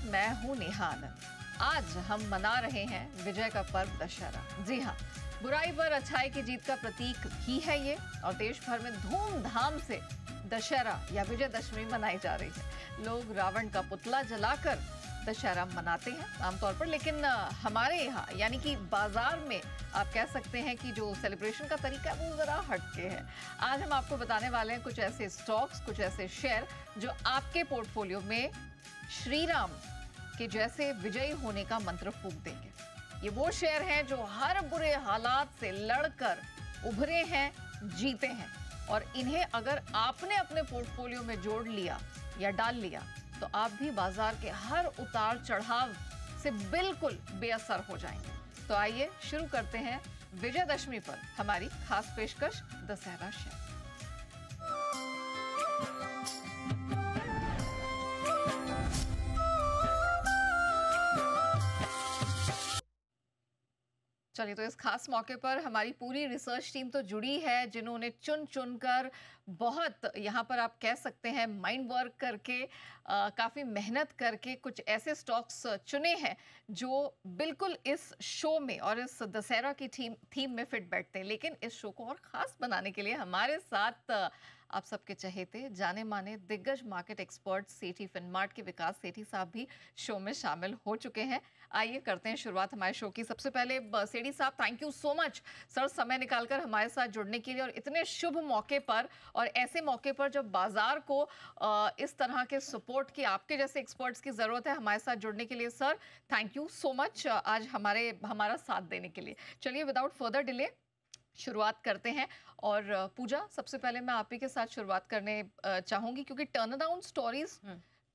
साथ मैं हूं नेहा आनंद। आज हम मना रहे हैं विजय का पर्व दशहरा। जी हाँ, बुराई पर अच्छाई की जीत का प्रतीक भी है ये, और देश भर में धूमधाम से दशहरा या विजयदशमी मनाई जा रही है। लोग रावण का पुतला जलाकर दशहरा मनाते हैं आमतौर पर, लेकिन हमारे यहाँ यानी कि बाजार में आप कह सकते हैं कि जो सेलिब्रेशन का तरीका है वो जरा हटके है। आज हम आपको बताने वाले हैं कुछ ऐसे स्टॉक्स, कुछ ऐसे शेयर जो आपके पोर्टफोलियो में श्री राम के जैसे विजयी होने का मंत्र फूंक देंगे। ये वो शेयर हैं जो हर बुरे हालात से लड़कर उभरे हैं, जीते हैं, और इन्हें अगर आपने अपने पोर्टफोलियो में जोड़ लिया या डाल लिया तो आप भी बाजार के हर उतार चढ़ाव से बिल्कुल बेअसर हो जाएंगे। तो आइए शुरू करते हैं विजयदशमी पर हमारी खास पेशकश दशहरा शेयर। चलिए, तो इस खास मौके पर हमारी पूरी रिसर्च टीम तो जुड़ी है, जिन्होंने चुन चुन कर बहुत, यहाँ पर आप कह सकते हैं माइंड वर्क करके, काफ़ी मेहनत करके कुछ ऐसे स्टॉक्स चुने हैं जो बिल्कुल इस शो में और इस दशहरा की थीम में फिट बैठते हैं। लेकिन इस शो को और ख़ास बनाने के लिए हमारे साथ आप सबके चहेते जाने माने दिग्गज मार्केट एक्सपर्ट सेठी फिनमार्ट के विकास सेठी साहब भी शो में शामिल हो चुके हैं। आइए करते हैं शुरुआत हमारे शो की। सबसे पहले सेठी साहब, thank you so much sir, समय निकालकर हमारे साथ जुड़ने के लिए, और इतने शुभ मौके पर और ऐसे मौके पर जब बाजार को इस तरह के सपोर्ट की, आपके जैसे एक्सपर्ट्स की ज़रूरत है, हमारे साथ जुड़ने के लिए sir thank you so much आज हमारा साथ देने के लिए। चलिए, विदाउट फर्दर डिले शुरुआत करते हैं। और पूजा, सबसे पहले मैं आप ही के साथ शुरुआत करने चाहूंगी, क्योंकि टर्न अराउंड स्टोरीज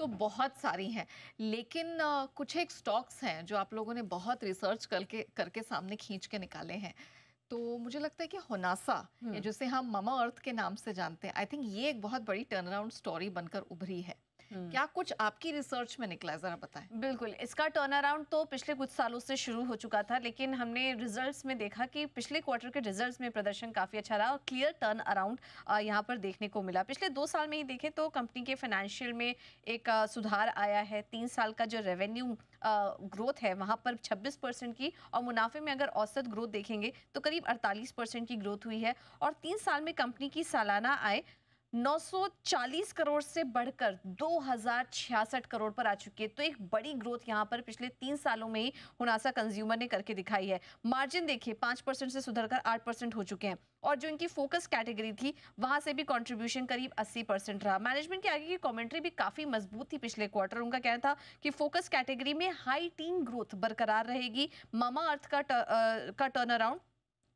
तो बहुत सारी हैं, लेकिन कुछ एक स्टॉक्स हैं जो आप लोगों ने बहुत रिसर्च करके सामने खींच के निकाले हैं। तो मुझे लगता है कि होनासा, जिसे हम मामा अर्थ के नाम से जानते हैं, आई थिंक ये एक बहुत बड़ी टर्न अराउंड स्टोरी बनकर उभरी है। क्या कुछ आपकी रिसर्च में निकला है, जरा बताएं। बिल्कुल, इसका टर्न अराउंड तो पिछले कुछ सालों से शुरू हो चुका था, लेकिन हमने रिजल्ट्स में देखा कि पिछले क्वार्टर के रिजल्ट्स में प्रदर्शन काफ़ी अच्छा रहा और क्लियर टर्न अराउंड यहाँ पर देखने को मिला। पिछले 2 साल में ही देखें तो कंपनी के फाइनेंशियल में एक सुधार आया है। 3 साल का जो रेवेन्यू ग्रोथ है वहाँ पर 26% की, और मुनाफे में अगर औसत ग्रोथ देखेंगे तो करीब 48% की ग्रोथ हुई है। और 3 साल में कंपनी की सालाना आय 940 करोड़ से बढ़कर 2066 करोड़ पर आ चुकी है। तो एक बड़ी ग्रोथ यहाँ पर पिछले 3 सालों में ही हुनासा कंज्यूमर ने करके दिखाई है। मार्जिन देखिए 5% से सुधरकर 8% हो चुके हैं, और जो इनकी फोकस कैटेगरी थी वहां से भी कंट्रीब्यूशन करीब 80% रहा। मैनेजमेंट की आगे की कमेंट्री भी काफी मजबूत थी पिछले क्वार्टर। उनका कहना था कि फोकस कैटेगरी में हाई टीन ग्रोथ बरकरार रहेगी। मामा अर्थ का टर्न अराउंड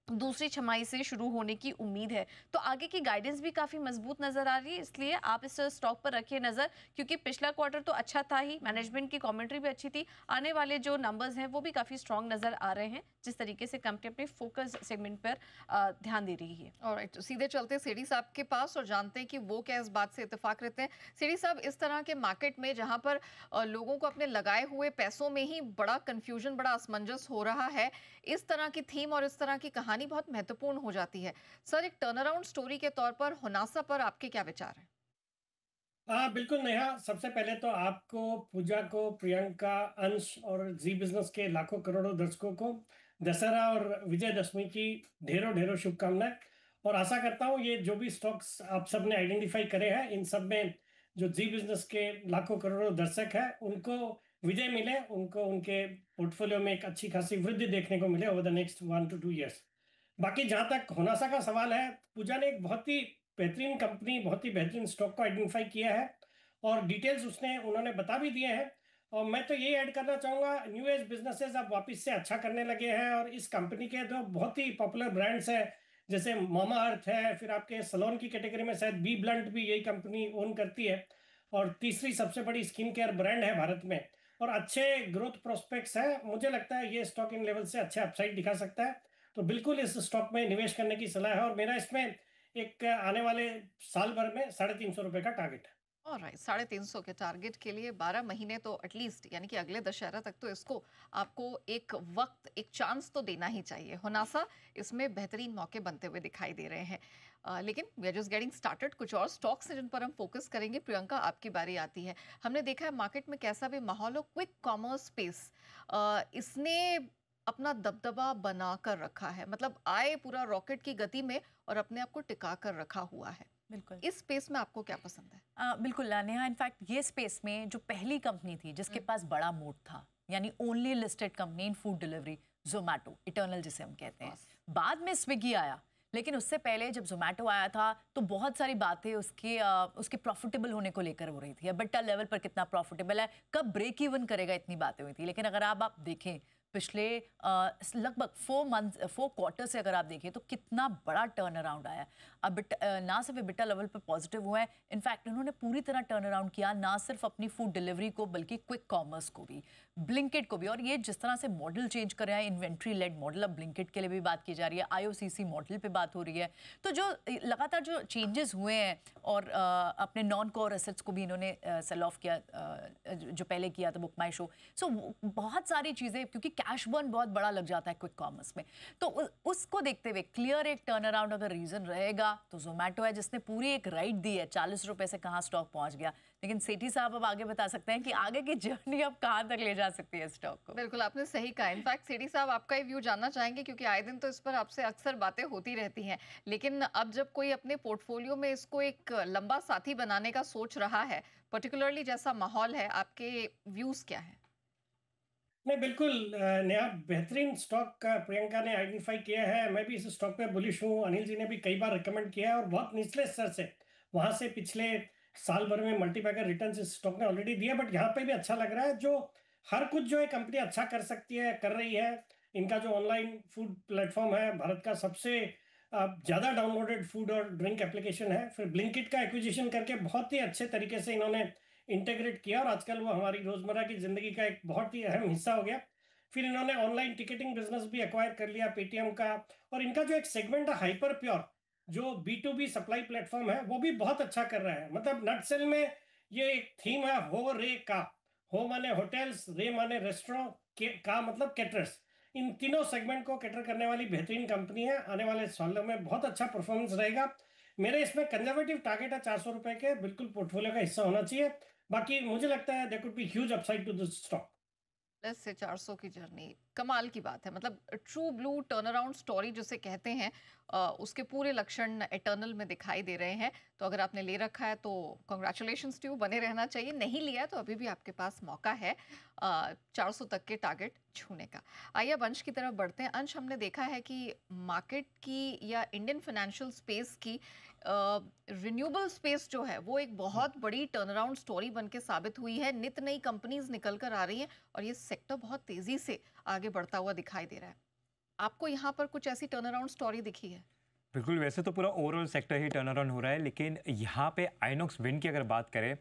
दूसरी छमाही से शुरू होने की उम्मीद है। तो आगे की गाइडेंस भी काफी मजबूत नजर आ रही है, इसलिए आप इस स्टॉक पर रखिए नजर, क्योंकि पिछला क्वार्टर तो अच्छा था ही, मैनेजमेंट की कमेंट्री भी अच्छी थी, आने वाले जो नंबर्स हैं वो भी काफी स्ट्रांग नजर आ रहे हैं, जिस तरीके से कंपनी अपने फोकस सेगमेंट पर ध्यान दे रही है। ऑलराइट, तो सीधे चलते सेठी साहब के पास और जानते हैं कि वो क्या इस बात से इत्तेफाक रहते हैं। सेठी साहब, इस तरह के मार्केट में जहां पर लोगों को अपने लगाए हुए पैसों में ही बड़ा कंफ्यूजन, बड़ा असमंजस हो रहा है, इस तरह की थीम और इस तरह की कहानी बहुत महत्वपूर्ण हो जाती है। सर, एक टर्न अराउंड स्टोरी के तौर पर होनासा पर आपके क्या विचार हैं? हाँ बिल्कुल नेहा, सबसे पहले तो आपको, पूजा को, प्रियंका, अंश और जी बिजनेस के लाखों करोड़ों दर्शकों को दशहरा और विजयदशमी की ढेरों ढेरों शुभकामनाएं। और आशा करता हूँ ये जो भी स्टॉक्स आप सब ने आइडेंटिफाई करे हैं, इन सब में जो जी बिजनेस के लाखों करोड़ों दर्शक हैं उनको विजय मिले, उनको उनके पोर्टफोलियो में एक अच्छी खासी वृद्धि देखने को मिले over the next 1 to 2 years। बाकी जहां तक होनासा का सवाल है, पूजा ने एक बहुत ही बेहतरीन कंपनी, बहुत ही बेहतरीन स्टॉक को आइडेंटिफाई किया है, और डिटेल्स उन्होंने बता भी दिए हैं। और मैं तो ये ऐड करना चाहूँगा, न्यू एज बिजनेसेस अब वापस से अच्छा करने लगे हैं, और इस कंपनी के तो बहुत ही पॉपुलर ब्रांड्स हैं, जैसे मामा अर्थ है, फिर आपके सलोन की कैटेगरी में शायद बी ब्लंट भी यही कंपनी ओन करती है, और तीसरी सबसे बड़ी स्किन केयर ब्रांड है भारत में, और अच्छे ग्रोथ प्रोस्पेक्ट्स है। मुझे लगता है ये स्टॉक इन लेवल से अच्छे अपसाइड दिखा सकता है, तो बिल्कुल इस स्टॉक में निवेश करने की सलाह है, और मेरा इसमें एक आने वाले साल भर में ₹350 का टारगेट है। ऑलराइट, 350 के टारगेट के लिए 12 महीने तो एटलीस्ट, यानी कि अगले दशहरा तक तो इसको आपको एक वक्त, एक चांस तो देना ही चाहिए। होनासा इसमें बेहतरीन मौके बनते हुए दिखाई दे रहे हैं। लेकिन we are just getting started. कुछ और स्टॉक्स हैं जिन पर हम फोकस करेंगे। प्रियंका, आपकी बारी आती है। हमने देखा है मार्केट में कैसा भी माहौल हो, क्विक कॉमर्स स्पेस इसने अपना दबदबा बना कर रखा है। मतलब आए पूरा रॉकेट की गति में और अपने आप को टिका कर रखा हुआ है। बिल्कुल। इस स्पेस में आपको क्या पसंद है? बिल्कुल नेहा, इनफैक्ट ये स्पेस में जो पहली कंपनी थी जिसके हम्म। पास बड़ा मोट था, यानी ओनली लिस्टेड कंपनी इन फूड डिलीवरी, जोमैटो, इटर्नल जिसे हम कहते हैं। बस। बाद में स्विगी आया, लेकिन उससे पहले जब जोमैटो आया था तो बहुत सारी बातें उसके प्रॉफिटेबल होने को लेकर हो रही थी। EBITDA लेवल पर कितना प्रॉफिटेबल है, कब ब्रेक इवन करेगा, इतनी बातें हुई थी। लेकिन अगर आप देखें पिछले लगभग 4 क्वार्टर से अगर आप देखें तो कितना बड़ा टर्न अराउंड आया। अब ना सिर्फ EBITDA लेवल पर पॉजिटिव हुआ है, इनफैक्ट उन्होंने पूरी तरह टर्न अराउंड किया, ना सिर्फ अपनी फूड डिलीवरी को बल्कि क्विक कॉमर्स को भी, ब्लिंकिट को भी। और ये जिस तरह से मॉडल चेंज कर रहा है, इन्वेंट्री लेड मॉडल, अब ब्लिंकिट के लिए भी बात की जा रही है, IOCC मॉडल पे बात हो रही है। तो जो लगातार जो चेंजेस हुए हैं और अपने नॉन कोर एसेट्स को भी इन्होंने सेल ऑफ किया, जो पहले किया था बुक माई शो। सो बहुत सारी चीज़ें, क्योंकि कैश बर्न बहुत बड़ा लग जाता है क्विक कॉमर्स में। तो उसको देखते हुए क्लियर एक टर्न अराउंड अगर रीजन रहेगा तो जोमेटो है, जिसने पूरी एक राइड दी है। 40 रुपए से कहाँ स्टॉक पहुंच गया। लेकिन सेठी साहब अब आगे बता सकते हैं कि आगे की जर्नी अब कहाँ तक ले जा सकती है स्टॉक को। बिल्कुल, आपने सही कहा। इनफैक्ट सेठी साहब, आपका ही व्यू जानना चाहेंगे, क्योंकि आए दिन तो इस पर आपसे अक्सर बातें होती रहती हैं। लेकिन अब जब कोई अपने पोर्टफोलियो में इसको एक लंबा साथी बनाने का सोच रहा है, पर्टिकुलरली जैसा माहौल है, आपके व्यूज क्या है? नहीं, बिल्कुल नया बेहतरीन स्टॉक का प्रियंका ने आइडेंटिफाई किया है। मैं भी इस स्टॉक पे बुलिश हूँ। अनिल जी ने भी कई बार रिकमेंड किया है और बहुत निचले स्तर से वहां से पिछले साल भर में मल्टीबैगर रिटर्न्स इस स्टॉक ने ऑलरेडी दिया, बट यहाँ पे भी अच्छा लग रहा है। जो हर कुछ जो है कंपनी अच्छा कर सकती है, कर रही है। इनका जो ऑनलाइन फूड प्लेटफॉर्म है, भारत का सबसे ज्यादा डाउनलोडेड फूड और ड्रिंक एप्लीकेशन है। फिर ब्लिंकिट का एक्विजिशन करके बहुत ही अच्छे तरीके से इन्होंने इंटीग्रेट किया और आजकल वो हमारी रोजमर्रा की जिंदगी का एक बहुत ही अहम हिस्सा हो गया। फिर इन्होंने ऑनलाइन टिकटिंग बिजनेस भी एक्वायर कर लिया पेटीएम का। और इनका जो एक सेगमेंट है हाइपर प्योर, जो B2B सप्लाई प्लेटफॉर्म है, वो भी बहुत अच्छा कर रहा है। मतलब नटसेल में ये एक थीम है, हो रे का। हो माने होटल्स, रे माने रेस्टोरेंट, का मतलब कैटरर्स। इन तीनों सेगमेंट को कैटर करने वाली बेहतरीन कंपनी है। आने वाले सालों में बहुत अच्छा परफॉर्मेंस रहेगा। मेरे इसमें कंजर्वेटिव टारगेट है 400 रुपए के, बिल्कुल पोर्टफोलियो का हिस्सा होना चाहिए। बाकी मुझे लगता है there could be huge upside to this stock. 10 से 400 की जर्नी कमाल की बात है। मतलब true blue turn around story जिसे कहते हैं, उसके पूरे लक्षण एटर्नल में दिखाई दे रहे हैं। तो अगर आपने ले रखा है तो कॉन्ग्रेचुलेशंस टू यू, बने रहना चाहिए। नहीं लिया तो अभी भी आपके पास मौका है 400 तक के टारगेट छूने का। आइए अब अंश की तरफ बढ़ते हैं। अंश, हमने देखा है कि मार्केट की या इंडियन फाइनेंशियल स्पेस की रिन्यूएबल स्पेस जो है वो एक बहुत बड़ी टर्न अराउंड स्टोरी बन के साबित हुई है। नित नई कंपनीज निकल कर आ रही हैं और ये सेक्टर बहुत तेजी से आगे बढ़ता हुआ दिखाई दे रहा है। आपको यहाँ पर कुछ ऐसी टर्न अराउंड स्टोरी दिखी है? बिल्कुल, वैसे तो पूरा ओवरऑल सेक्टर ही टर्न अराउंड हो रहा है, लेकिन यहाँ पे आइनॉक्स विंड की अगर बात करें,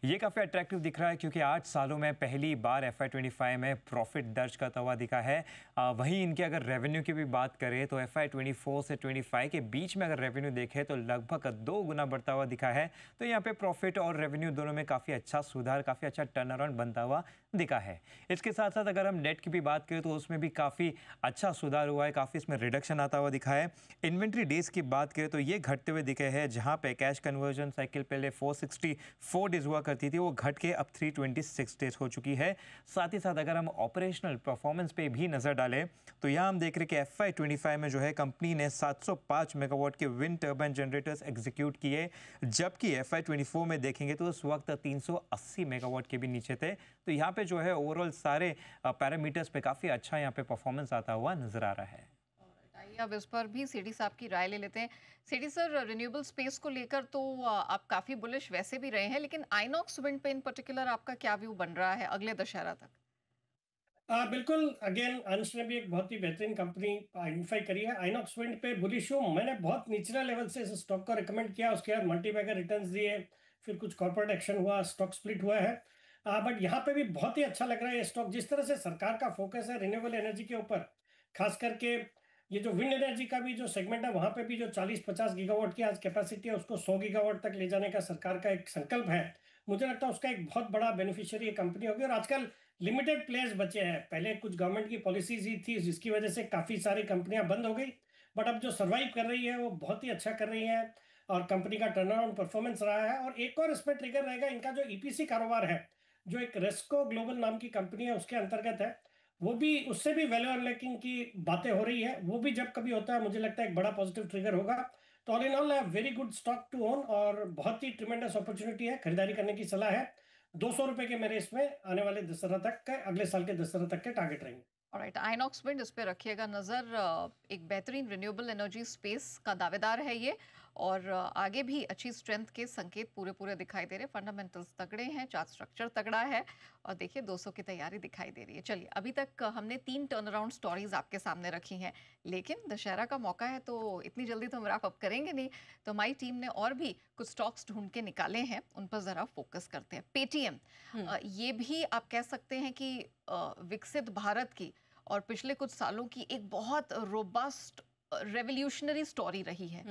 ये काफ़ी अट्रैक्टिव दिख रहा है क्योंकि 8 सालों में पहली बार FY25 में प्रॉफिट दर्ज करता हुआ दिखा है। वहीं इनके अगर रेवेन्यू की भी बात करें तो FY24 से 25 के बीच में अगर रेवेन्यू देखें तो लगभग 2 गुना बढ़ता हुआ दिखा है। तो यहाँ पे प्रॉफिट और रेवेन्यू दोनों में काफ़ी अच्छा सुधार, काफ़ी अच्छा टर्न अराउंड बनता हुआ दिखा है। इसके साथ साथ अगर हम नेट की भी बात करें तो उसमें भी काफ़ी अच्छा सुधार हुआ है, काफ़ी इसमें रिडक्शन आता हुआ दिखा है। इन्वेंट्री डेज की बात करें तो ये घटते हुए दिखे हैं, जहाँ पे कैश कन्वर्जन साइकिल पहले 464 डेज हुआ करती थी, वो घट के अब 326 डेज हो चुकी है। साथ ही साथ अगर हम ऑपरेशनल परफॉर्मेंस पे भी नज़र डालें तो यहाँ हम देख रहे हैं कि FY25 में जो है कंपनी ने 705 मेगावाट के विंड टर्बाइन जनरेटर्स एग्जीक्यूट किए, जबकि FY24 में देखेंगे तो उस वक्त 380 मेगावाट के भी नीचे थे। तो यहाँ पे जो है ओवरऑल सारे पैरामीटर्स पे काफ़ी अच्छा यहाँ पे परफॉर्मेंस आता हुआ नजर आ रहा है। आइए अब इस पर भी सीडी साहब की राय ले लेते हैं। सीडी सर, रिन्यूएबल स्पेस को लेकर तो आप काफी बुलिश वैसे भी रहे हैं, लेकिन आइनॉक्स विंड पे इन पर्टिकुलर आपका क्या व्यू बन रहा है अगले दशहरा तक? बिल्कुल, अगेन अंश ने भी एक बहुत ही बेहतरीन कंपनी आइडेंटिफाई करी है। आइनॉक्स विंड पे बुलिश हूँ। मैंने बहुत निचला लेवल से इस स्टॉक को रिकमेंड किया, उसके बाद मल्टी बैगर रिटर्न्स दिए, फिर कुछ कॉर्पोरेट एक्शन हुआ, स्टॉक स्प्लिट हुआ है। बट यहाँ पे भी बहुत ही अच्छा लग रहा है ये स्टॉक। जिस तरह से सरकार का फोकस है रिन्यूएबल एनर्जी के ऊपर, खास करके ये जो विंड एनर्जी का भी जो सेगमेंट है, वहां पे भी जो 40-50 गीगावाट की आज कैपेसिटी है, उसको 100 गीगावाट तक ले जाने का सरकार का एक संकल्प है। मुझे लगता है उसका एक बहुत बड़ा बेनिफिशियरी ये कंपनी होगी। और आजकल लिमिटेड प्लेयर्स बचे हैं। पहले कुछ गवर्नमेंट की पॉलिसीज ही थी जिसकी वजह से काफ़ी सारी कंपनियां बंद हो गई, बट अब जो सर्वाइव कर रही है वो बहुत ही अच्छा कर रही है और कंपनी का टर्नअराउंड परफॉर्मेंस रहा है। और एक और इसमें ट्रिगर रहेगा, इनका जो ईपीसी कारोबार है, जो एक रेस्को ग्लोबल नाम की कंपनी है उसके अंतर्गत है, वो भी, उससे भी वैल्यू अनलॉकिंग की बातें हो रही है। वो भी जब कभी होता है मुझे लगता है एक बड़ा पॉजिटिव ट्रिगर होगा। तो all in all very good stock to own और बहुत ही ट्रिमेंडस अपॉर्चुनिटी है, खरीदारी करने की सलाह है। 200 रुपए के मेरे इसमें आने वाले दशहरा तक के, अगले साल के दशहरा तक के टारगेट रहेंगे। ऑलराइट, आइनॉक्स विंड इस पे रखिएगा नज़र। एक बेहतरीन रिन्यूएबल एनर्जी स्पेस का दावेदार है ये, और आगे भी अच्छी स्ट्रेंथ के संकेत पूरे पूरे दिखाई दे रहे हैं। फंडामेंटल्स तगड़े हैं, चार्ट स्ट्रक्चर तगड़ा है, और देखिए 200 की तैयारी दिखाई दे रही है। चलिए, अभी तक हमने 3 टर्न अराउंड स्टोरीज आपके सामने रखी हैं, लेकिन दशहरा का मौका है तो इतनी जल्दी तो हम रैप अप करेंगे नहीं। तो हमारी टीम ने और भी कुछ स्टॉक्स ढूंढ के निकाले हैं, उन पर ज़रा फोकस करते हैं। पेटीएम, ये भी आप कह सकते हैं कि विकसित भारत की और पिछले कुछ सालों की एक बहुत रोबस्ट रेवोल्यूशनरी स्टोरी रही है।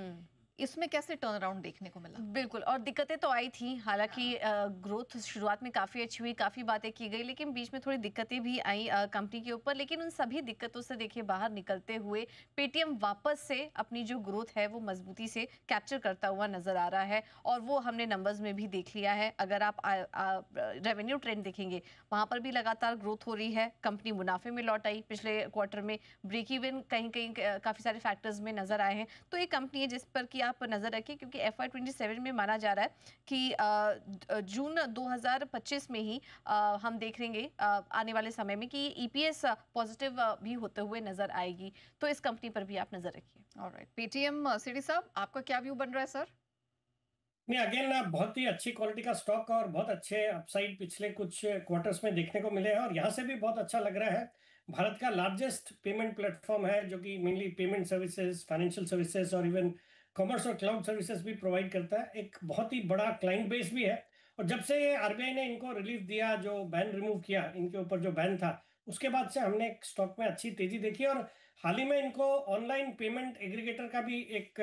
इसमें कैसे टर्न अराउंड देखने को मिला? बिल्कुल, और दिक्कतें तो आई थी, हालांकि ग्रोथ शुरुआत में काफ़ी अच्छी हुई, काफ़ी बातें की गई, लेकिन बीच में थोड़ी दिक्कतें भी आई कंपनी के ऊपर। लेकिन उन सभी दिक्कतों से देखिए बाहर निकलते हुए पेटीएम वापस से अपनी जो ग्रोथ है वो मजबूती से कैप्चर करता हुआ नजर आ रहा है, और वो हमने नंबर्स में भी देख लिया है। अगर आप रेवेन्यू ट्रेंड देखेंगे, वहाँ पर भी लगातार ग्रोथ हो रही है। कंपनी मुनाफे में लौट आई पिछले क्वार्टर में, ब्रेक इवन कहीं कहीं काफ़ी सारे फैक्टर्स में नजर आए हैं। तो ये कंपनी है जिस पर कि आप नजर रखिए, क्योंकि FY27 में माना जा रहा है कि जून 2025 में ही हम देख लेंगे आने वाले समय में कि EPS पॉजिटिव भी होते हुए नजर आएगी। तो इस कंपनी पर भी आप नजर रखिए। ऑलराइट, पेटीएम, सीडी साहब, आपका क्या व्यू बन रहा है सर? नहीं, अगेन बहुत ही अच्छी क्वालिटी का स्टॉक और बहुत अच्छे अपसाइड पिछले कुछ क्वार्टर्स में देखने को मिले हैं, और यहाँ से भी बहुत अच्छा लग रहा है। भारत का लार्जेस्ट पेमेंट प्लेटफॉर्म है जो कि mainly payment services, financial services और इवन कॉमर्स और क्लाउड सर्विसेज भी प्रोवाइड करता है। एक बहुत ही बड़ा क्लाइंट बेस भी है। और जब से आरबीआई ने इनको रिलीफ दिया, जो बैन रिमूव किया इनके ऊपर, जो बैन था, उसके बाद से हमने एक स्टॉक में अच्छी तेजी देखी। और हाल ही में इनको ऑनलाइन पेमेंट एग्रीगेटर का भी एक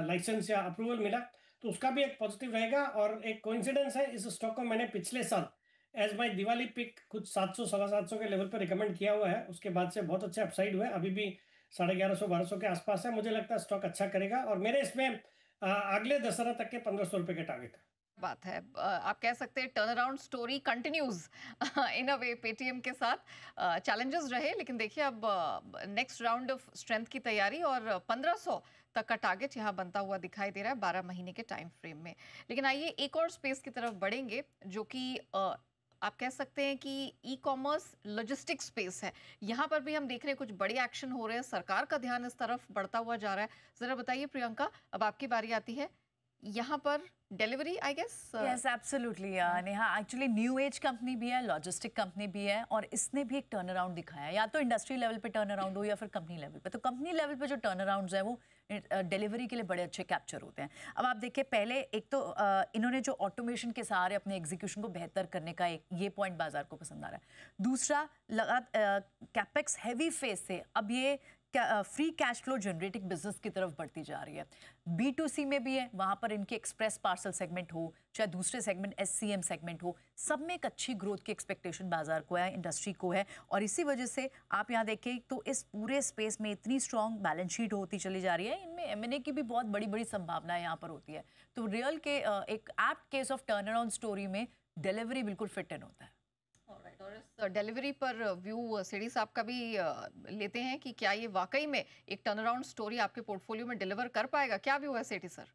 लाइसेंस या अप्रूवल मिला, तो उसका भी एक पॉजिटिव रहेगा। और एक कोइंसिडेंस है, इस स्टॉक को मैंने पिछले साल एज माई दिवाली पिक कुछ 700 सवा 700 के लेवल पर रिकमेंड किया हुआ है। उसके बाद से बहुत अच्छे अपसाइड हुए, अभी भी 1150 1200 के आसपास है। मुझे लगता है स्टॉक अच्छा करेगा, और मेरे इसमें अगले दशहरा तक के 1500 रुपए के टारगेट है। बात है, आप कह सकते हैं turn around story continues in a way Paytm के साथ। चैलेंजेस रहे, लेकिन देखिए अब नेक्स्ट राउंड ऑफ स्ट्रेंथ की तैयारी, और 1500 तक का टारगेट यहाँ बनता हुआ दिखाई दे रहा है 12 महीने के टाइम फ्रेम में। लेकिन आइए एक और स्पेस की तरफ बढ़ेंगे, जो कि आप कह सकते हैं कि ई कॉमर्स लॉजिस्टिक स्पेस है। यहाँ पर भी हम देख रहे हैं कुछ बड़े एक्शन हो रहे हैं, सरकार का ध्यान इस तरफ बढ़ता हुआ जा रहा है। जरा बताइए प्रियंका, अब आपकी बारी आती है। यहाँ पर delivery, I guess. Yes absolutely Neha, actually new age company भी है, लॉजिस्टिक कंपनी भी है, और इसने भी एक टर्न अराउंड दिखाया है, या तो इंडस्ट्री लेवल पे टर्न अराउंड हो या फिर कंपनी लेवल पे। तो कंपनी लेवल पे जो टर्न अराउंड है वो डिलीवरी के लिए बड़े अच्छे कैप्चर होते हैं। अब आप देखिए, पहले एक तो इन्होंने जो ऑटोमेशन के सहारे अपने एग्जीक्यूशन को बेहतर करने का एक ये पॉइंट बाजार को पसंद आ रहा है। दूसरा, कैपेक्स हैवी फेज से अब ये free cash flow generating business की तरफ बढ़ती जा रही है। B2C में भी है, वहाँ पर इनके एक्सप्रेस पार्सल सेगमेंट हो, चाहे दूसरे सेगमेंट SCM सेगमेंट हो, सब में एक अच्छी ग्रोथ की एक्सपेक्टेशन बाजार को है, इंडस्ट्री को है। और इसी वजह से आप यहाँ देखें तो इस पूरे स्पेस में इतनी स्ट्रॉन्ग बैलेंस शीट होती चली जा रही है, इनमें M&A की भी बहुत बड़ी बड़ी संभावनाएं यहाँ पर होती है। तो रियल के एक apt case of turn around story में डिलीवरी बिल्कुल फिट इन होता है। और इस डिलीवरी पर व्यू सीडी साहब का भी लेते हैं कि क्या ये वाकई में एक टर्न अराउंड स्टोरी आपके पोर्टफोलियो में डिलीवर कर पाएगा? क्या व्यू है सेठी सर?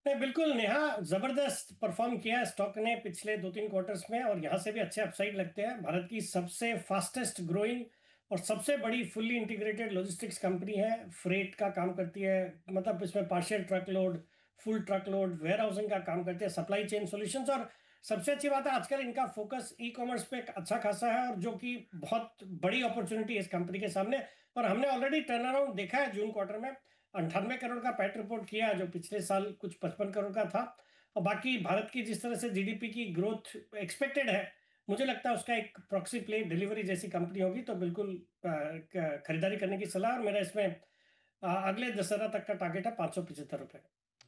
नहीं, बिल्कुल नेहा, जबरदस्त परफॉर्म किया स्टॉक ने पिछले 2-3 क्वार्टर्स में, और यहाँ से भी अच्छे अपसाइड लगते हैं। भारत की सबसे फास्टेस्ट ग्रोइंग और सबसे बड़ी फुल्ली इंटीग्रेटेड लॉजिस्टिक्स कंपनी है। फ्रेट का काम करती है, मतलब इसमें partial truck load, full truck load, warehousing का काम करते हैं, सप्लाई चेन सॉल्यूशंस। और सबसे अच्छी बात है, आजकल इनका फोकस ई कॉमर्स पे अच्छा खासा है, और जो कि बहुत बड़ी अपॉर्चुनिटी है इस कंपनी के सामने। और हमने ऑलरेडी टर्न अराउंड देखा है जून क्वार्टर में, 98 करोड़ का पैट रिपोर्ट किया, जो पिछले साल कुछ 55 करोड़ का था। और बाकी भारत की जिस तरह से जीडीपी की ग्रोथ एक्सपेक्टेड है, मुझे लगता है उसका एक प्रॉक्सी प्ले डिलीवरी जैसी कंपनी होगी। तो बिल्कुल खरीदारी करने की सलाह। और मेरा इसमें अगले दशहरा तक का टारगेट है 575 रुपये।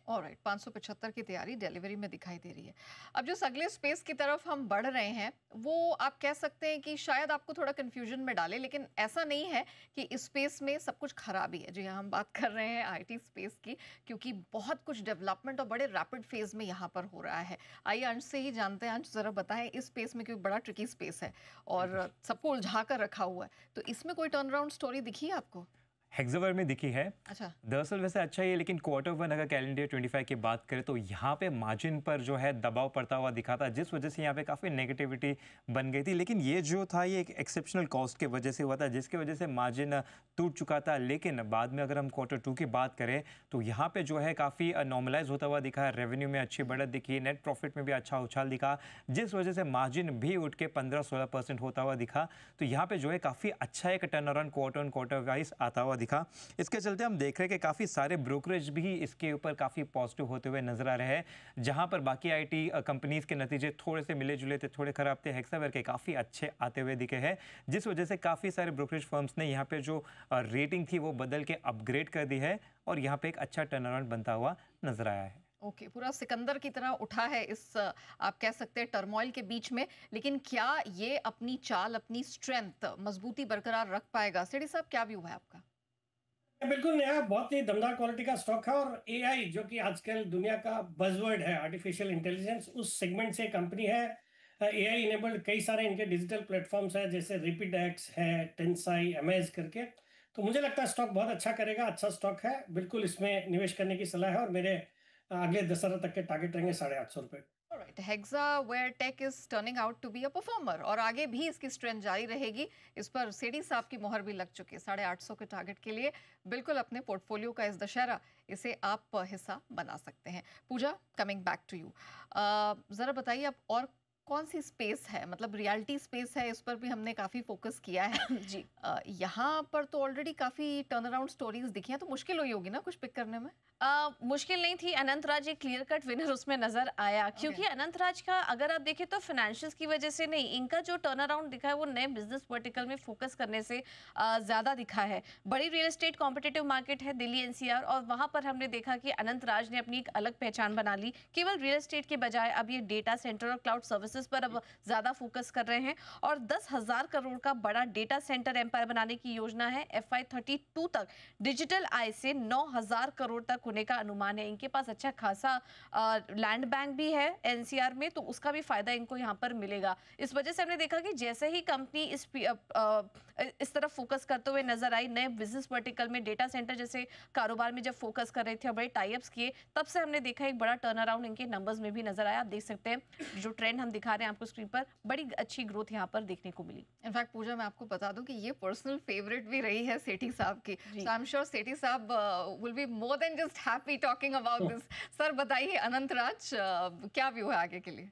ऑलराइट, 575 की तैयारी डिलीवरी में दिखाई दे रही है। अब जो अगले स्पेस की तरफ हम बढ़ रहे हैं वो आप कह सकते हैं कि शायद आपको थोड़ा कंफ्यूजन में डाले, लेकिन ऐसा नहीं है कि इस स्पेस में सब कुछ खराबी है। जी हाँ, हम बात कर रहे हैं आईटी स्पेस की, क्योंकि बहुत कुछ डेवलपमेंट और बड़े रैपिड फेज में यहाँ पर हो रहा है। आइए अंश से ही जानते हैं। अंश, जरा बताएं इस स्पेस में, क्योंकि बड़ा ट्रिकी स्पेस है और सबको उलझा कर रखा हुआ है, तो इसमें कोई टर्न अराउंड स्टोरी दिखी है आपको? हेक्सावर में दिखी है। अच्छा, दरअसल वैसे अच्छा ही है, लेकिन क्वार्टर वन अगर कैलेंडर 25 की बात करें तो यहाँ पे मार्जिन पर जो है दबाव पड़ता हुआ दिखा था, जिस वजह से यहाँ पे काफ़ी नेगेटिविटी बन गई थी। लेकिन ये जो था ये एक एक्सेप्शनल कॉस्ट की वजह से हुआ था, जिसकी वजह से मार्जिन टूट चुका था। लेकिन बाद में अगर हम क्वार्टर टू की बात करें तो यहाँ पे जो है काफ़ी नॉर्मलाइज होता हुआ दिखा, रेवेन्यू में अच्छी बढ़त दिखी, नेट प्रॉफिट में भी अच्छा उछाल दिखा, जिस वजह से मार्जिन भी उठ के 15-16% होता हुआ दिखा। तो यहाँ पे जो है काफ़ी अच्छा एक turn around quarter on quarter wise आता हुआ दिखा। इसके चलते हम देख रहे हैं कि काफ़ी सारे ब्रोकरेज भी इसके ऊपर काफ़ी पॉजिटिव होते हुए नजर आ रहे हैं। जहां पर बाकी आईटी कंपनीज के नतीजे थोड़े से मिले जुले थे, थोड़े खराब थे, हेक्सावेयर के काफ़ी अच्छे आते हुए दिखे हैं, जिस वजह से काफ़ी सारे ब्रोकरेज फर्म्स ने यहाँ पे जो रेटिंग थी वो बदल के अपग्रेड कर दी है और यहाँ पे एक अच्छा टर्न अराउंड बनता हुआ नजर आया है। ओके, पूरा सिकंदर की तरह उठा है इस आप कह सकते हैं टर्मोइल के बीच में। लेकिन क्या ये अपनी चाल, अपनी स्ट्रेंथ, मजबूती बरकरार रख पाएगा? सेठी साहब, क्या व्यू है आपका? बिल्कुल नया, बहुत ही दमदार क्वालिटी का स्टॉक है। और एआई जो कि आजकल दुनिया का बजवर्ड है, आर्टिफिशियल इंटेलिजेंस, उस सेगमेंट से कंपनी है। एआई इनेबल्ड कई सारे इनके डिजिटल प्लेटफॉर्म्स है, जैसे रिपिडेक्स है, टेंसाई, अमेज करके। तो मुझे लगता है स्टॉक बहुत अच्छा करेगा, अच्छा स्टॉक है, बिल्कुल इसमें निवेश करने की सलाह है। और मेरे अगले दशहरा तक के टारगेट रहेंगे 850 रुपये। Alright, Hexaware tech is turning out to be a performer और आगे भी इसकी स्ट्रेंथ जारी रहेगी। इस पर सेठी साहब की मोहर भी लग चुकी है। 850 के टारगेट के लिए बिल्कुल अपने पोर्टफोलियो का इस दशहरा इसे आप हिस्सा बना सकते हैं। पूजा, कमिंग बैक टू यू, ज़रा बताइए अब और कौन सी स्पेस है, मतलब रियलिटी स्पेस है, इस पर भी हमने काफ़ी फोकस किया है। जी। यहाँ पर तो ऑलरेडी काफ़ी टर्न अराउंड स्टोरीज दिखी हैं, तो मुश्किल हुई होगी ना कुछ पिक करने में? मुश्किल नहीं थी। अनंतराज एक क्लियर कट विनर उसमें नजर आया, क्योंकि अनंतराज का अगर आप देखें तो फाइनेंशियल्स की वजह से नहीं, इनका जो टर्न अराउंड दिखा है वो नए बिजनेस वर्टिकल में फोकस करने से ज्यादा दिखा है। बड़ी रियल एस्टेट कॉम्पिटिटिव मार्केट है दिल्ली एनसीआर, और वहां पर हमने देखा कि अनंतराज ने अपनी एक अलग पहचान बना ली। केवल रियल एस्टेट के बजाय अब ये डेटा सेंटर और क्लाउड सर्विसेज पर अब ज्यादा फोकस कर रहे हैं, और 10,000 करोड़ का बड़ा डेटा सेंटर एम्पायर बनाने की योजना है। FY32 तक डिजिटल आय से 9,000 करोड़ तक होने का अनुमान है। इनके पास अच्छा खासा लैंड बैंक भी है एनसीआर में, तो उसका भी फायदा इनको यहाँ पर मिलेगा। इस वजह से हमने देखा कि जैसे ही कंपनी इस तरफ फोकस करते हुए नजर आई, नए बिजनेस वर्टिकल में डेटा सेंटर जैसे कारोबार में जब फोकस कर रहे थे, बड़े टाइप्स किए, तब से हमने देखा एक बड़ा टर्न अराउंड इनके नंबर्स में भी नजर आया। आप देख सकते हैं जो ट्रेंड हम दिखा रहे हैं आपको स्क्रीन पर, बड़ी अच्छी ग्रोथ यहाँ पर देखने को मिली। इनफैक्ट पूजा, मैं आपको बता दूं कि ये पर्सनल फेवरेट भी रही है सेठी साहब की। सो आई एम श्योर सेठी साहब will be more than just happy talking about this. Sir बताइए, अनंतराज क्या व्यू है आगे के लिए?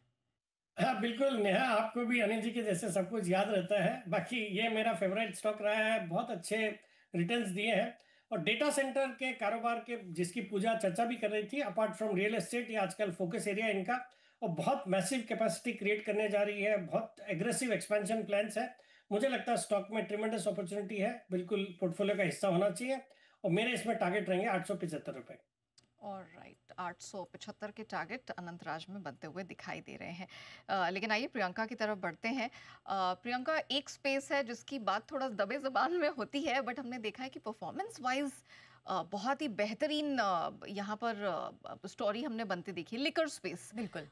हाँ बिल्कुल नेहा, आपको भी अनिल जी के जैसे सब कुछ याद रहता है। बाकी ये मेरा फेवरेट स्टॉक रहा है, बहुत अच्छे रिटर्न्स दिए हैं। और डेटा सेंटर के कारोबार के जिसकी पूजा चर्चा भी कर रही थी, अपार्ट फ्रॉम रियल एस्टेट, ये आजकल फोकस एरिया इनका, और बहुत मैसिव कैपेसिटी क्रिएट करने जा रही है, बहुत एग्रेसिव एक्सपेंशन प्लान्स है। मुझे लगता है स्टॉक में ट्रिमेंडस अपॉर्चुनिटी है, बिल्कुल पोर्टफोलियो का हिस्सा होना चाहिए। और मेरे इसमें टारगेट रहेंगे 875 रुपये। ऑलराइट, 875 के टारगेट अनंतराज में बनते हुए दिखाई दे रहे हैं। लेकिन आइए प्रियंका की तरफ बढ़ते हैं। प्रियंका, एक स्पेस है जिसकी बात थोड़ा दबे ज़बान में होती है, बट हमने देखा है कि परफॉर्मेंस वाइज बहुत ही बेहतरीन यहाँ पर स्टोरी हमने बनती देखी, लिकर स्पेस। बिल्कुल।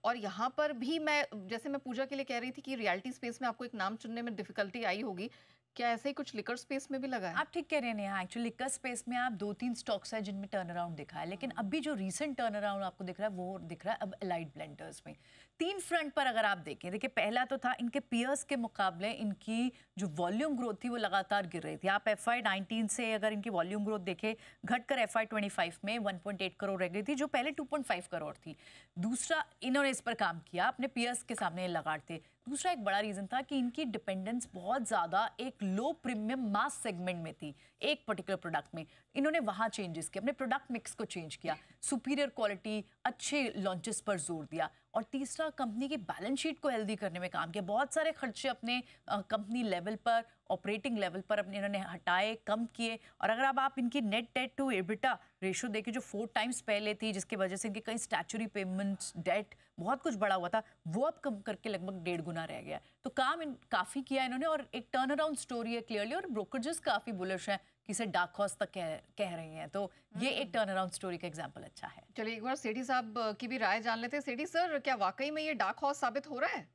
और यहाँ पर भी मैं, जैसे मैं पूजा के लिए कह रही थी कि रियलिटी स्पेस में आपको एक नाम चुनने में डिफिकल्टी आई होगी, क्या ऐसे ही कुछ लिकर स्पेस में भी लगा है? आप ठीक कह रहे हैं नेहा, एक्चुअली लिकर स्पेस में आप 2-3 स्टॉक्स है जिनमें टर्न अराउंड दिखा है, लेकिन अभी जो रीसेंट टर्न अराउंड आपको दिख रहा है वो दिख रहा है अब एलाइड ब्लेंडर्स में। 3 फ्रंट पर अगर आप देखें, देखिए पहला तो था इनके पीयर्स के मुकाबले इनकी जो वॉल्यूम ग्रोथ थी वो लगातार गिर रही थी। आप FY19 से अगर इनकी वॉल्यूम ग्रोथ देखें, घटकर FY25 में 1.8 करोड़ रह गई थी, जो पहले 2.5 करोड़ थी। दूसरा, इन्होंने इस पर काम किया, अपने पीयर्स के सामने लगाते। दूसरा एक बड़ा रीजन था कि इनकी डिपेंडेंस बहुत ज़्यादा एक लो प्रीमियम मास सेगमेंट में थी, एक पर्टिकुलर प्रोडक्ट में। इन्होंने वहाँ चेंजेस किए, अपने प्रोडक्ट मिक्स को चेंज किया, सुपीरियर क्वालिटी, अच्छे लॉन्चेस पर जोर दिया। और तीसरा कंपनी की बैलेंस शीट को हेल्दी करने में काम किया। बहुत सारे खर्चे अपने कंपनी लेवल पर, ऑपरेटिंग लेवल पर अपने इन्होंने हटाए, कम किए। और अगर अब आप इनकी net debt to EBITDA ratio देखें जो 4 टाइम्स पहले थी, जिसकी वजह से इनके कई स्टैचुरी पेमेंट्स, डेट बहुत कुछ बड़ा हुआ था, वो अब कम करके लगभग 1.5 गुना रह गया है। तो काम काफ़ी किया इन्होंने और एक टर्न अराउंड स्टोरी है क्लियरली। और ब्रोकरेजेस काफ़ी बुलिश हैं, किसे डार्क हॉर्स तक कह रही हैं। तो ये एक टर्न अराउंड स्टोरी का एग्जांपल अच्छा है। चलिए एक बार सेठी साहब की भी राय जान लेते हैं। सेठी सर, क्या वाकई में ये डार्क हॉर्स साबित हो रहा है?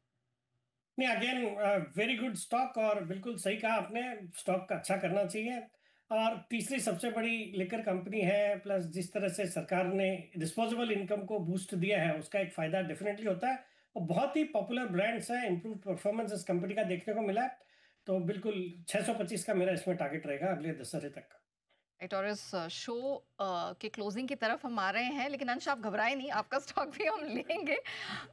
नहीं, अगेन वेरी गुड स्टॉक, और बिल्कुल सही कहा आपने, स्टॉक अच्छा करना चाहिए। और तीसरी सबसे बड़ी लिकर कंपनी है, प्लस जिस तरह से सरकार ने डिस्पोजेबल इनकम को बूस्ट दिया है उसका एक फायदा डेफिनेटली होता है। और बहुत ही पॉपुलर ब्रांड्स हैं, इम्प्रूव परफॉर्मेंस इस कंपनी का देखने को मिला है। तो बिल्कुल 625 का मेरा इसमें टारगेट रहेगा अगले दशहरे तक का। राइट, और इस शो के क्लोजिंग की तरफ हम आ रहे हैं, लेकिन अंश आप घबराए नहीं, आपका स्टॉक भी हम लेंगे।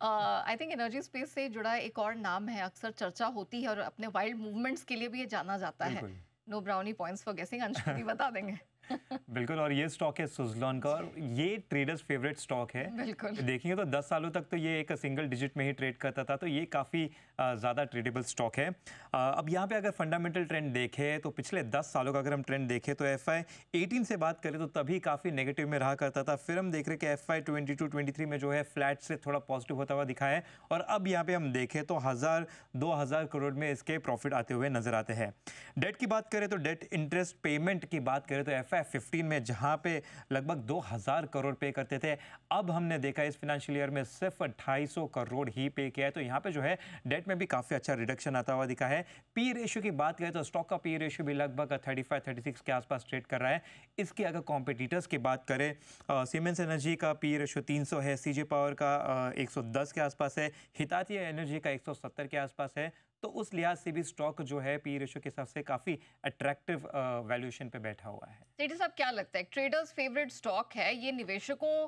आई थिंक एनर्जी स्पेस से जुड़ा एक और नाम है, अक्सर चर्चा होती है और अपने वाइल्ड मूवमेंट्स के लिए भी ये जाना जाता है। बिल्कुल। नो ब्राउनी पॉइंट्स फॉर गेसिंग, अंश खुद ही बता देंगे। बिल्कुल, और ये स्टॉक है सुज़लॉन का, और ये ट्रेडर्स फेवरेट स्टॉक है। बिल्कुल। देखेंगे तो 10 सालों तक तो ये एक सिंगल डिजिट में ही ट्रेड करता था, तो ये काफ़ी ज़्यादा ट्रेडेबल स्टॉक है। अब यहाँ पे अगर फंडामेंटल ट्रेंड देखें तो पिछले 10 सालों का अगर हम ट्रेंड देखें तो FY 18 से बात करें तो तभी काफ़ी नेगेटिव में रहा करता था। फिर हम देख रहे कि FY 22-23 में जो है फ्लैट से थोड़ा पॉजिटिव होता हुआ दिखा है, और अब यहाँ पे हम देखें तो 1000-2000 करोड़ में इसके प्रॉफिट आते हुए नजर आते हैं। डेट की बात करें तो डेट इंटरेस्ट पेमेंट की बात करें तो FY 15 में जहाँ पे लगभग 2000 करोड़ पे करते थे, अब हमने देखा इस फाइनेंशियल ईयर में सिर्फ 250 करोड़ ही पे किया है। तो यहाँ पे जो है डेट में भी काफ़ी अच्छा रिडक्शन आता हुआ दिखा है। पी रेशियो की बात करें तो स्टॉक का पी रेशियो भी लगभग 35-36 के आसपास ट्रेड कर रहा है। इसके अगर कॉम्पिटिटर्स की बात करें, सीमेंस एनर्जी का पी रेशियो 300 है, CG पावर का 110 के आसपास है, हिताची एनर्जी का 170 के आसपास है। तो उस लिहाज से भी स्टॉक जो है पी रेशियो के हिसाब से काफ़ी अट्रैक्टिव वैल्यूएशन पे बैठा हुआ है। सेठी साहब, क्या लगता है ट्रेडर्स फेवरेट स्टॉक है ये? निवेशकों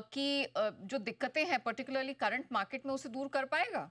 की जो दिक्कतें हैं पर्टिकुलरली करंट मार्केट में, उसे दूर कर पाएगा?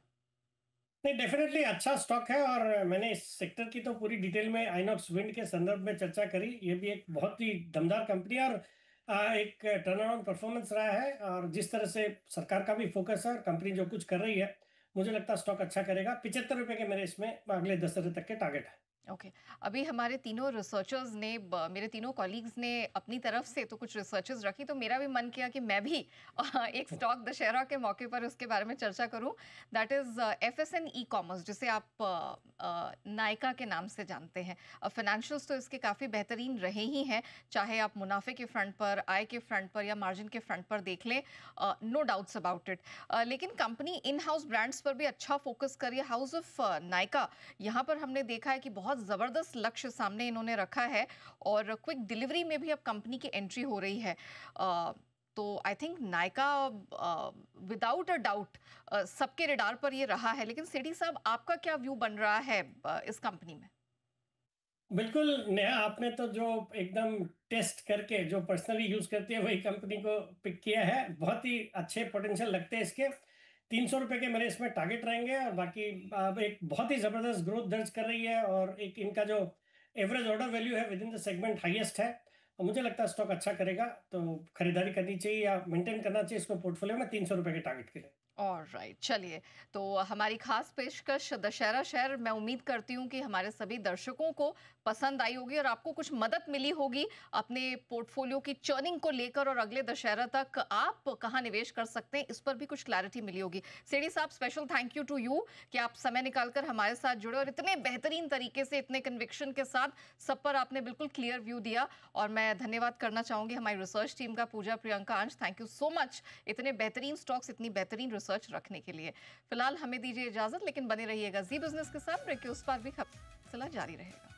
नहीं, डेफिनेटली अच्छा स्टॉक है। और मैंने इस सेक्टर की तो पूरी डिटेल में आइनॉक्स विंड के संदर्भ में चर्चा करी। ये भी एक बहुत ही दमदार कंपनी है और एक टर्न अराउंड परफॉर्मेंस रहा है। और जिस तरह से सरकार का भी फोकस है और कंपनी जो कुछ कर रही है, मुझे लगता है स्टॉक अच्छा करेगा। 75 रुपए के मेरे इसमें अगले 10 तक के टारगेट है। ओके अभी हमारे तीनों रिसर्चर्स ने मेरे तीनों कॉलीग्स ने अपनी तरफ से तो कुछ रिसर्चेस रखी, तो मेरा भी मन किया कि मैं भी एक स्टॉक दशहरा के मौके पर उसके बारे में चर्चा करूं। That is FSN e commerce, जिसे आप नायका के नाम से जानते हैं। फाइनेंशियल्स तो इसके काफ़ी बेहतरीन रहे ही हैं, चाहे आप मुनाफे के फ्रंट पर, आय के फ्रंट पर या मार्जिन के फ्रंट पर देख लें, नो डाउट्स अबाउट इट। लेकिन कंपनी इन हाउस ब्रांड्स पर भी अच्छा फोकस कर रही है। हाउस ऑफ नायका, यहाँ पर हमने देखा है कि बहुत ज़बरदस्त लक्ष्य सामने इन्होंने रखा है और क्विक डिलीवरी में भी अब कंपनी की एंट्री हो रही है। तो I think Nykaa without a doubt सबके रडार पर ये रहा है। लेकिन सेठी साहब, आपका क्या व्यू बन रहा है इस कंपनी में? बिल्कुल नेहा, आपने तो जो एकदम टेस्ट करके जो पर्सनली यूज करती है वही कंपनी को पिक किया है। बहुत ही अच्छे पोटेंशियल लगते हैं इसके। 300 रुपए के मेरे इसमें टारगेट रहेंगे। और बाकी अब एक बहुत ही जबरदस्त ग्रोथ दर्ज कर रही है और एक इनका जो एवरेज ऑर्डर वैल्यू है with in the segment highest है। और मुझे लगता है स्टॉक अच्छा करेगा, तो खरीदारी करनी चाहिए या मेंटेन करना चाहिए इसको पोर्टफोलियो में 300 रुपए के टारगेट के लिए। ऑलराइट, चलिए, तो हमारी खास पेशकश दशहरा शहर, मैं उम्मीद करती हूँ कि हमारे सभी दर्शकों को पसंद आई होगी और आपको कुछ मदद मिली होगी अपने पोर्टफोलियो की चर्निंग को लेकर, और अगले दशहरा तक आप कहाँ निवेश कर सकते हैं इस पर भी कुछ क्लैरिटी मिली होगी। सेठी साहब, special thank you to you कि आप समय निकालकर हमारे साथ जुड़े और इतने बेहतरीन तरीके से, इतने कन्विक्शन के साथ सब पर आपने बिल्कुल क्लियर व्यू दिया। और मैं धन्यवाद करना चाहूँगी हमारी रिसर्च टीम का, पूजा, प्रियंका, अंश, थैंक यू सो मच इतने बेहतरीन स्टॉक्स, इतनी बेहतरीन रिसर्च रखने के लिए। फिलहाल हमें दीजिए इजाजत, लेकिन बने रहिएगा जी बिजनेस के साथ। ब्रेक के उस पार भी सिलसिला जारी रहेगा।